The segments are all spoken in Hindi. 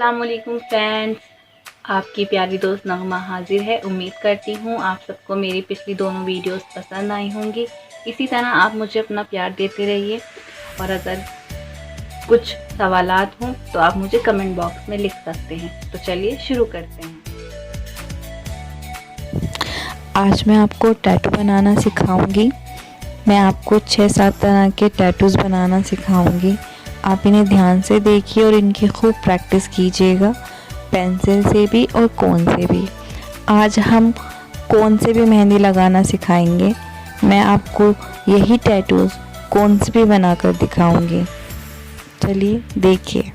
अस्सलामुअलैकुम फ्रेंड्स, आपकी प्यारी दोस्त नगमा हाजिर है। उम्मीद करती हूँ आप सबको मेरी पिछली दोनों वीडियोस पसंद आई होंगी। इसी तरह आप मुझे अपना प्यार देते रहिए और अगर कुछ सवालात हों तो आप मुझे कमेंट बॉक्स में लिख सकते हैं। तो चलिए शुरू करते हैं। आज मैं आपको टैटू बनाना सिखाऊंगी। मैं आपको 6-7 तरह के टैटूज़ बनाना सिखाऊंगी। आप इन्हें ध्यान से देखिए और इनकी खूब प्रैक्टिस कीजिएगा, पेंसिल से भी और कोन से भी। आज हम कोन से भी मेहंदी लगाना सिखाएंगे। मैं आपको यही टैटूज़ कोन से भी बनाकर दिखाऊंगी। चलिए देखिए।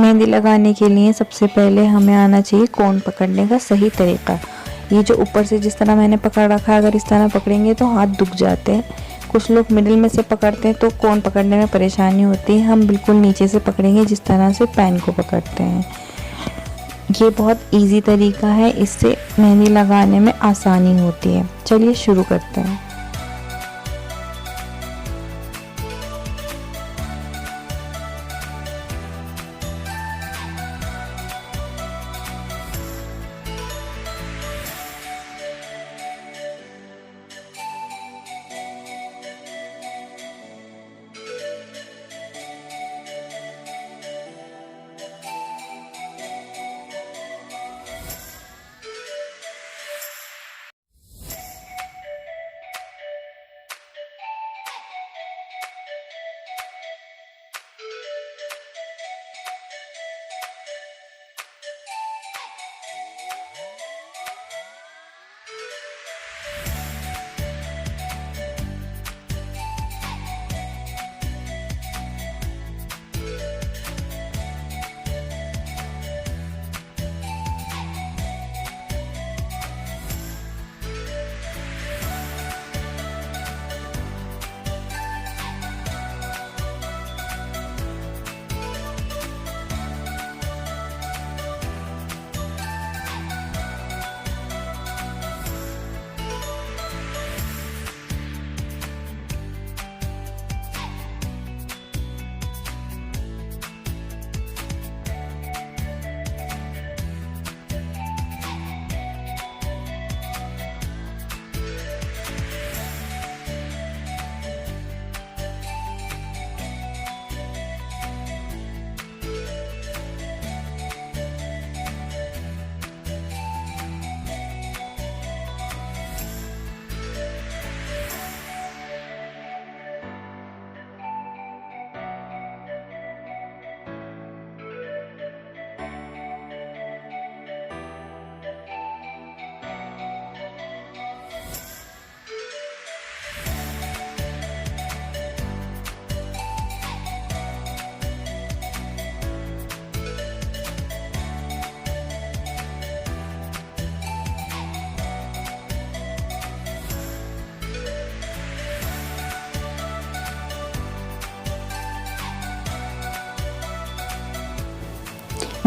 मेहंदी लगाने के लिए सबसे पहले हमें आना चाहिए कोन पकड़ने का सही तरीका। ये जो ऊपर से जिस तरह मैंने पकड़ रखा है, अगर इस तरह पकड़ेंगे तो हाथ दुख जाते हैं। कुछ लोग मिडिल में से पकड़ते हैं तो कोन पकड़ने में परेशानी होती है। हम बिल्कुल नीचे से पकड़ेंगे जिस तरह से पेन को पकड़ते हैं। ये बहुत इजी तरीका है, इससे मेहंदी लगाने में आसानी होती है। चलिए शुरू करते हैं।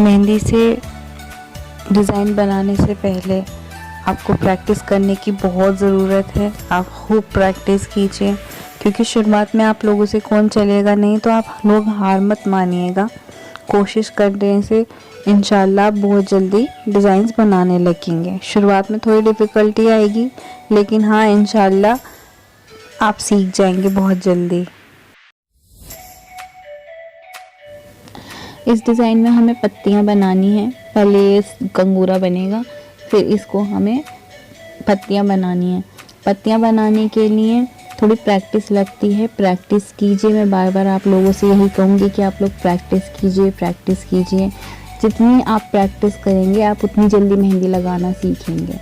मेहंदी से डिज़ाइन बनाने से पहले आपको प्रैक्टिस करने की बहुत ज़रूरत है। आप खूब प्रैक्टिस कीजिए, क्योंकि शुरुआत में आप लोगों से कौन चलेगा नहीं, तो आप लोग हार मत मानिएगा। कोशिश करने से इंशाल्लाह आप बहुत जल्दी डिज़ाइंस बनाने लगेंगे। शुरुआत में थोड़ी डिफ़िकल्टी आएगी, लेकिन हाँ इंशाल्लाह आप सीख जाएंगे बहुत जल्दी। इस डिज़ाइन में हमें पत्तियां बनानी हैं। पहले ये कंगूरा बनेगा, फिर इसको हमें पत्तियां बनानी हैं। पत्तियां बनाने के लिए थोड़ी प्रैक्टिस लगती है। प्रैक्टिस कीजिए, मैं बार बार आप लोगों से यही कहूँगी कि आप लोग प्रैक्टिस कीजिए, प्रैक्टिस कीजिए। जितनी आप प्रैक्टिस करेंगे आप उतनी जल्दी मेहंदी लगाना सीखेंगे।